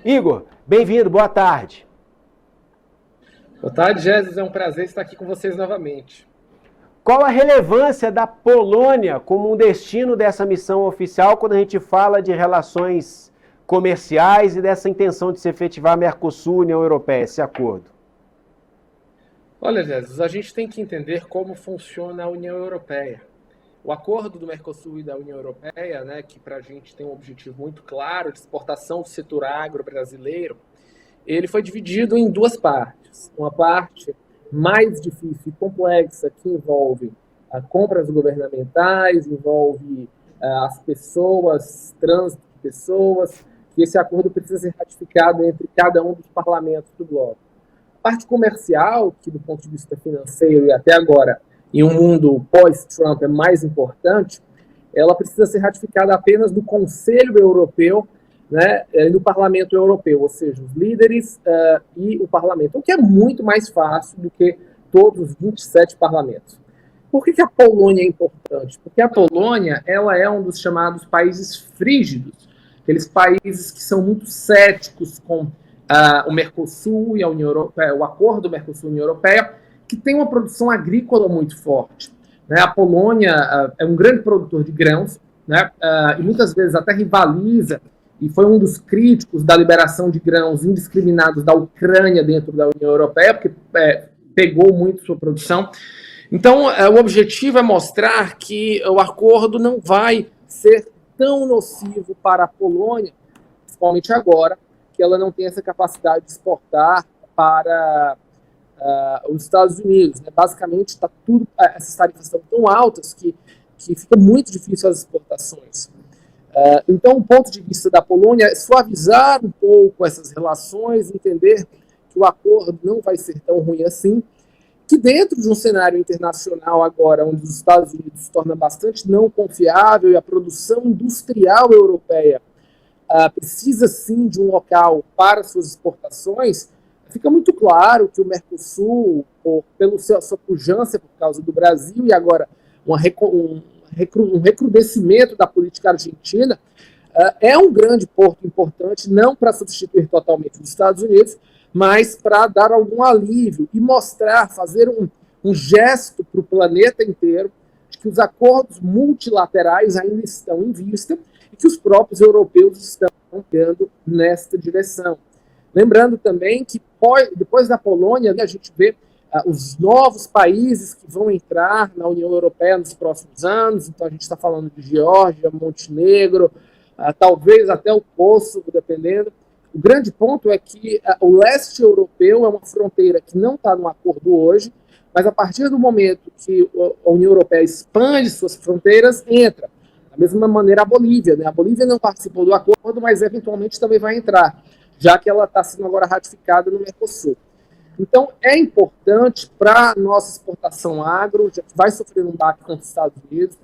Igor, bem-vindo, boa tarde. Boa tarde, Jesus. É um prazer estar aqui com vocês novamente. Qual a relevância da Polônia como um destino dessa missão oficial quando a gente fala de relações comerciais e dessa intenção de se efetivar Mercosul e União Europeia, esse acordo? Olha, Jesus, a gente tem que entender como funciona a União Europeia. O acordo do Mercosul e da União Europeia, né, que para a gente tem um objetivo muito claro de exportação do setor agro brasileiro, ele foi dividido em duas partes. Uma parte mais difícil e complexa, que envolve compras governamentais, envolve as pessoas, trânsito de pessoas, e esse acordo precisa ser ratificado entre cada um dos parlamentos do bloco. A parte comercial, que do ponto de vista financeiro e até agora, em um mundo pós-Trump é mais importante, ela precisa ser ratificada apenas no Conselho Europeu, né, e no Parlamento Europeu, ou seja, os líderes e o Parlamento, o que é muito mais fácil do que todos os 27 parlamentos. Por que a Polônia é importante? Porque a Polônia ela é um dos chamados países frígidos, aqueles países que são muito céticos com o Mercosul e a União Europeia, o acordo do Mercosul e a União Europeia, que tem uma produção agrícola muito forte. Né? A Polônia é um grande produtor de grãos, né? E muitas vezes até rivaliza, e foi um dos críticos da liberação de grãos indiscriminados da Ucrânia dentro da União Europeia, porque pegou muito sua produção. Então, o objetivo é mostrar que o acordo não vai ser tão nocivo para a Polônia, principalmente agora, que ela não tem essa capacidade de exportar para os Estados Unidos. Né? Basicamente, está tudo, essas tarifas estão tão altas que fica muito difícil as exportações. Então, o ponto de vista da Polônia é suavizar um pouco essas relações, entender que o acordo não vai ser tão ruim assim, que dentro de um cenário internacional agora, onde os Estados Unidos se torna bastante não confiável e a produção industrial europeia precisa sim de um local para suas exportações, fica muito claro que o Mercosul, pela sua pujança por causa do Brasil e agora um recrudescimento da política argentina, é um grande porto importante, não para substituir totalmente os Estados Unidos, mas para dar algum alívio e mostrar, fazer um gesto para o planeta inteiro de que os acordos multilaterais ainda estão em vista e que os próprios europeus estão indo nesta direção. Lembrando também que depois da Polônia, a gente vê os novos países que vão entrar na União Europeia nos próximos anos. Então a gente está falando de Geórgia, Montenegro, talvez até o Kosovo, dependendo. O grande ponto é que o leste europeu é uma fronteira que não está no acordo hoje, mas a partir do momento que a União Europeia expande suas fronteiras, entra. Da mesma maneira a Bolívia, né? A Bolívia não participou do acordo, mas eventualmente também vai entrar, já que ela está sendo agora ratificada no Mercosul. Então, é importante para a nossa exportação agro, já que vai sofrer um baque com os Estados Unidos,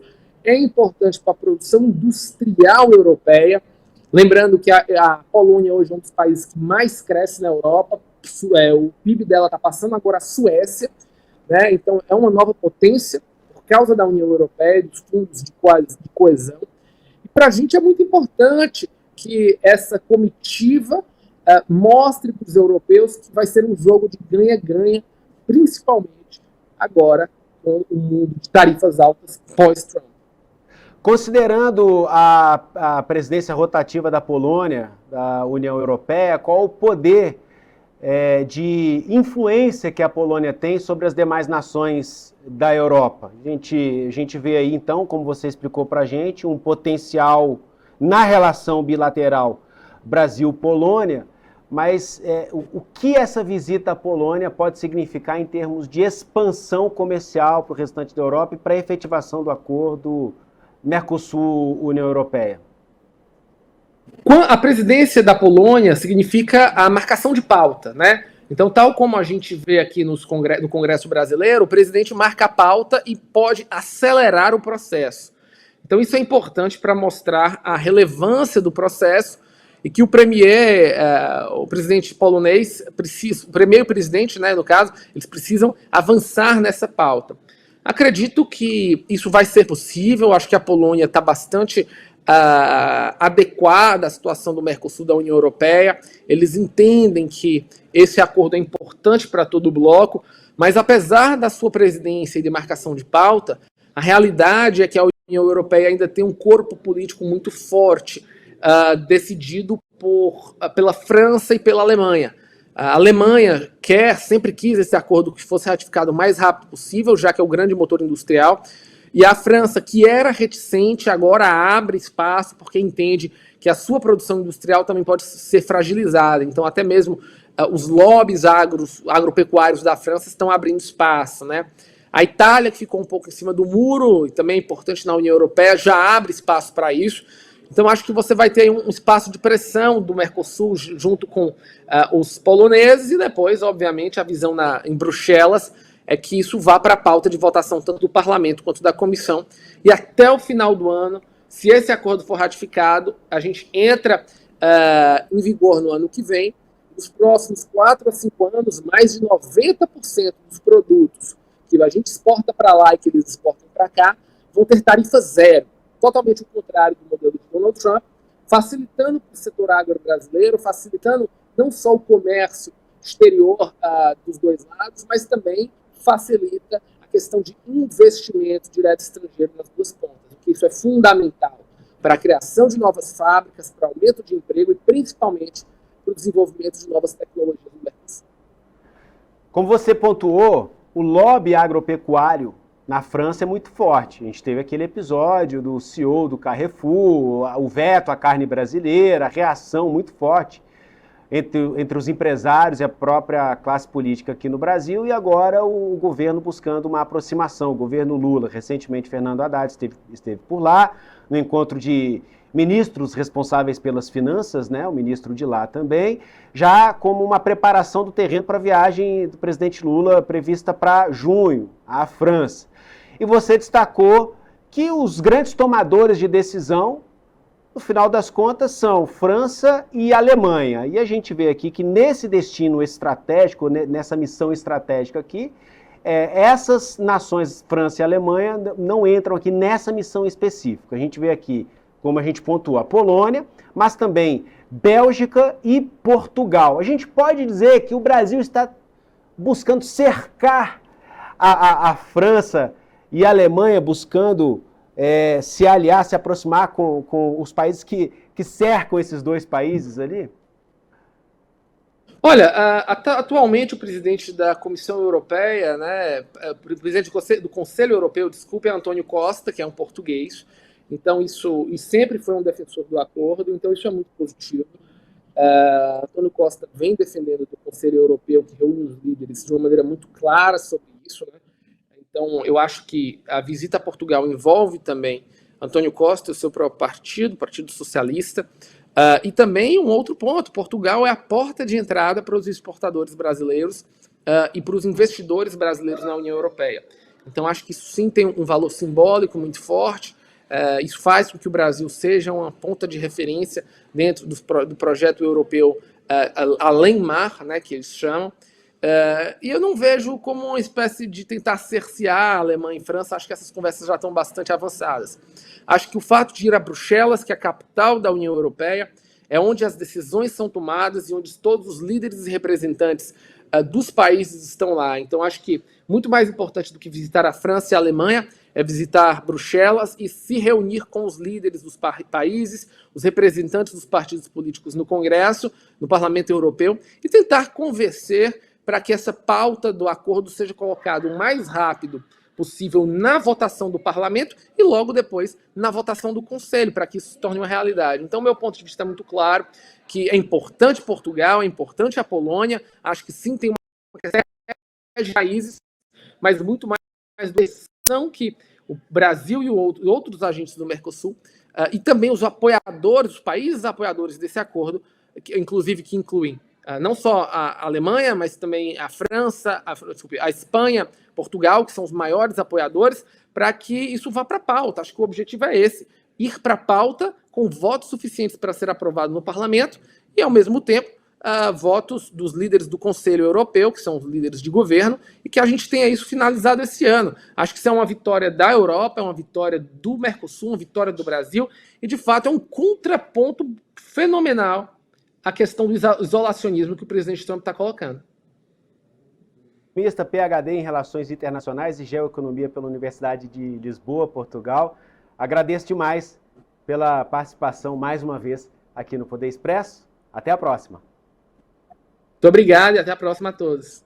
é importante para a produção industrial europeia, lembrando que a Polônia hoje é um dos países que mais cresce na Europa, o PIB dela está passando agora a Suécia, né? Então é uma nova potência por causa da União Europeia, dos fundos de coesão. E para a gente é muito importante que essa comitiva mostre para os europeus que vai ser um jogo de ganha-ganha, principalmente agora com o mundo de tarifas altas pós-Trump. Considerando a presidência rotativa da Polônia, da União Europeia, qual o poder de influência que a Polônia tem sobre as demais nações da Europa? A gente vê aí, então, como você explicou para a gente, um potencial na relação bilateral Brasil-Polônia, mas o que essa visita à Polônia pode significar em termos de expansão comercial para o restante da Europa e para a efetivação do acordo Mercosul-União Europeia? A presidência da Polônia significa a marcação de pauta, né? Então, tal como a gente vê aqui no Congresso Brasileiro, o presidente marca a pauta e pode acelerar o processo. Então, isso é importante para mostrar a relevância do processo e que o o presidente polonês, o primeiro-presidente, né, no caso, eles precisam avançar nessa pauta. Acredito que isso vai ser possível, acho que a Polônia está bastante adequada à situação do Mercosul da União Europeia. Eles entendem que esse acordo é importante para todo o bloco, mas apesar da sua presidência e demarcação de pauta, a realidade é que a União Europeia ainda tem um corpo político muito forte, decidido pela França e pela Alemanha. A Alemanha sempre quis esse acordo que fosse ratificado o mais rápido possível, já que é o grande motor industrial, e a França, que era reticente, agora abre espaço porque entende que a sua produção industrial também pode ser fragilizada. Então, até mesmo os lobbies agropecuários da França estão abrindo espaço, né? A Itália, que ficou um pouco em cima do muro, e também é importante na União Europeia, já abre espaço para isso. Então, acho que você vai ter um espaço de pressão do Mercosul junto com os poloneses e depois, obviamente, a visão em Bruxelas é que isso vá para a pauta de votação tanto do Parlamento quanto da Comissão. E até o final do ano, se esse acordo for ratificado, a gente entra em vigor no ano que vem. Nos próximos 4 a 5 anos, mais de 90% dos produtos que a gente exporta para lá e que eles exportam para cá vão ter tarifa zero. Totalmente o contrário do modelo de Donald Trump, facilitando para o setor agro brasileiro, facilitando não só o comércio exterior dos dois lados, mas também facilita a questão de investimento direto estrangeiro nas duas pontas, porque isso é fundamental para a criação de novas fábricas, para o aumento de emprego e principalmente para o desenvolvimento de novas tecnologias no Mercosul. Como você pontuou, o lobby agropecuário na França é muito forte. A gente teve aquele episódio do CEO do Carrefour, o veto à carne brasileira, a reação muito forte entre os empresários e a própria classe política aqui no Brasil, e agora o governo buscando uma aproximação. O governo Lula, recentemente Fernando Haddad esteve por lá, no encontro de ministros responsáveis pelas finanças, né, o ministro de lá também, já como uma preparação do terreno para a viagem do presidente Lula prevista para junho, à França. E você destacou que os grandes tomadores de decisão, no final das contas, são França e Alemanha. E a gente vê aqui que nesse destino estratégico, nessa missão estratégica aqui, essas nações, França e Alemanha, não entram aqui nessa missão específica. A gente vê aqui, como a gente pontua, a Polônia, mas também Bélgica e Portugal. A gente pode dizer que o Brasil está buscando cercar a França e a Alemanha, buscando se aliar, se aproximar com os países que cercam esses dois países ali? Olha, atualmente o presidente da Comissão Europeia, né, o presidente do Conselho Europeu, desculpe, é Antônio Costa, que é um português. Então, isso sempre foi um defensor do acordo, então isso é muito positivo. Antônio Costa vem defendendo do Conselho Europeu, que reúne os líderes de uma maneira muito clara sobre isso, né? Então, eu acho que a visita a Portugal envolve também Antônio Costa e o seu próprio partido, o Partido Socialista, e também um outro ponto: Portugal é a porta de entrada para os exportadores brasileiros e para os investidores brasileiros na União Europeia. Então, acho que isso sim tem um valor simbólico muito forte. Isso faz com que o Brasil seja uma ponta de referência dentro do projeto europeu além-mar, né, que eles chamam. E eu não vejo como uma espécie de tentar cercear a Alemanha e França. Acho que essas conversas já estão bastante avançadas. Acho que o fato de ir a Bruxelas, que é a capital da União Europeia, é onde as decisões são tomadas e onde todos os líderes e representantes dos países estão lá. Então, acho que muito mais importante do que visitar a França e a Alemanha é visitar Bruxelas e se reunir com os líderes dos países, os representantes dos partidos políticos no Congresso, no Parlamento Europeu, e tentar convencer para que essa pauta do acordo seja colocada o mais rápido possível na votação do Parlamento e logo depois na votação do Conselho, para que isso se torne uma realidade. Então, meu ponto de vista é muito claro, que é importante Portugal, é importante a Polônia, acho que sim tem uma questão de raízes, mas muito mais decisão que o Brasil e outros agentes do Mercosul e também os apoiadores, os países apoiadores desse acordo, inclusive que incluem não só a Alemanha, mas também a França, a Espanha, Portugal, que são os maiores apoiadores, para que isso vá para a pauta. Acho que o objetivo é esse, ir para a pauta com votos suficientes para ser aprovado no Parlamento e, ao mesmo tempo, votos dos líderes do Conselho Europeu, que são os líderes de governo, e que a gente tenha isso finalizado esse ano. Acho que isso é uma vitória da Europa, é uma vitória do Mercosul, uma vitória do Brasil, e de fato é um contraponto fenomenal à questão do isolacionismo que o presidente Trump está colocando. Economista, PhD em Relações Internacionais e Geoeconomia pela Universidade de Lisboa, Portugal. Agradeço demais pela participação mais uma vez aqui no Poder Expresso. Até a próxima. Muito obrigado e até a próxima a todos.